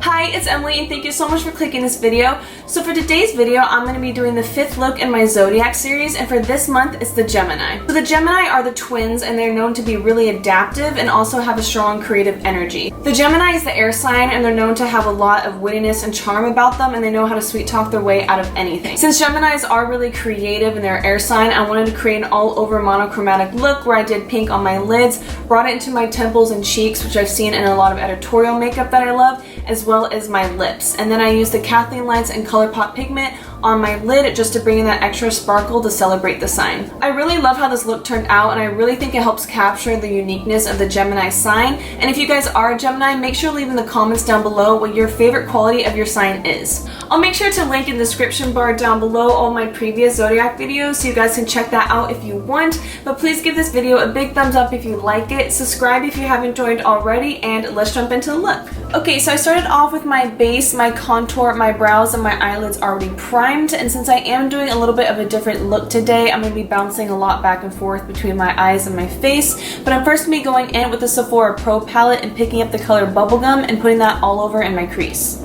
Hi, it's Emily and thank you so much for clicking this video. So for today's video, I'm going to be doing the 5th look in my Zodiac series, and for this month, it's the Gemini. So the Gemini are the twins and they're known to be really adaptive and also have a strong creative energy. The Gemini is the air sign and they're known to have a lot of wittiness and charm about them, and they know how to sweet talk their way out of anything. Since Geminis are really creative and they're air sign, I wanted to create an all over monochromatic look where I did pink on my lids, brought it into my temples and cheeks, which I've seen in a lot of editorial makeup that I love, as well as my lips. And then I used the Kathleen Lights and ColourPop pigment on my lid just to bring in that extra sparkle to celebrate the sign. I really love how this look turned out, and I really think it helps capture the uniqueness of the Gemini sign. And if you guys are a Gemini, make sure to leave in the comments down below what your favorite quality of your sign is. I'll make sure to link in the description bar down below all my previous Zodiac videos so you guys can check that out if you want. But please give this video a big thumbs up if you like it, subscribe if you haven't joined already, and let's jump into the look. Okay, so I started off with my base, my contour, my brows, and my eyelids already primed, and since I am doing a little bit of a different look today, I'm going to be bouncing a lot back and forth between my eyes and my face. But I'm first going to be going in with the Sephora Pro palette and picking up the color Bubblegum and putting that all over in my crease.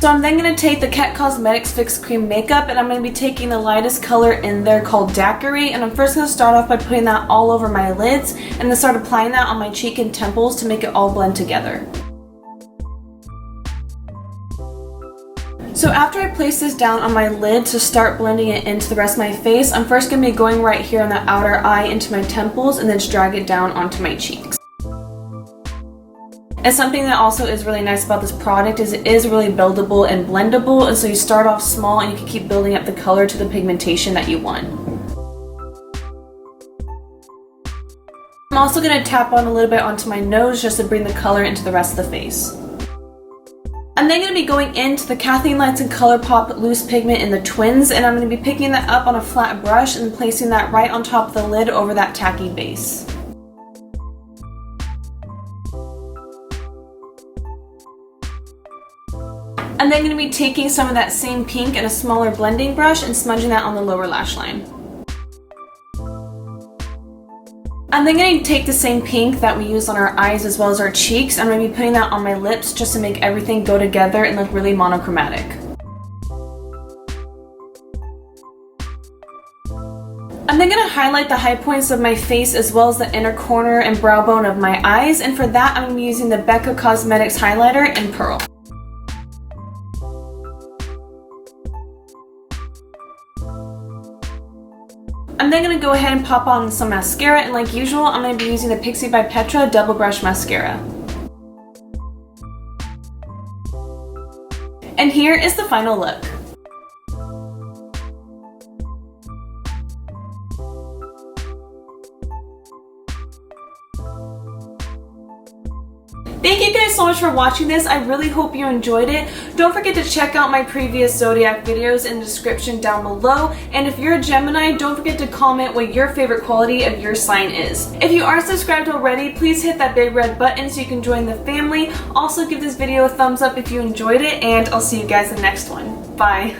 So I'm then going to take the Ket Cosmetics Fix Cream Makeup, and I'm going to be taking the lightest color in there called Daiquiri, and I'm first going to start off by putting that all over my lids and then start applying that on my cheek and temples to make it all blend together. So after I place this down on my lid to start blending it into the rest of my face, I'm first going to be going right here on the outer eye into my temples and then just drag it down onto my cheeks. And something that also is really nice about this product is it is really buildable and blendable, and so you start off small and you can keep building up the color to the pigmentation that you want. I'm also going to tap on a little bit onto my nose just to bring the color into the rest of the face. I'm then going to be going into the Kathleen Lights and ColourPop loose pigment in the twins, and I'm going to be picking that up on a flat brush and placing that right on top of the lid over that tacky base. I'm then going to be taking some of that same pink and a smaller blending brush and smudging that on the lower lash line. I'm then going to take the same pink that we used on our eyes as well as our cheeks. I'm going to be putting that on my lips just to make everything go together and look really monochromatic. I'm then going to highlight the high points of my face as well as the inner corner and brow bone of my eyes, and for that I'm going to be using the Becca Cosmetics highlighter in Pearl. I'm then going to go ahead and pop on some mascara, and like usual, I'm going to be using the Pixie by Petra Double Brush Mascara. And here is the final look. Thank you guys so much for watching this. I really hope you enjoyed it. Don't forget to check out my previous Zodiac videos in the description down below. And if you're a Gemini, don't forget to comment what your favorite quality of your sign is. If you are subscribed already, please hit that big red button so you can join the family. Also give this video a thumbs up if you enjoyed it, and I'll see you guys in the next one. Bye.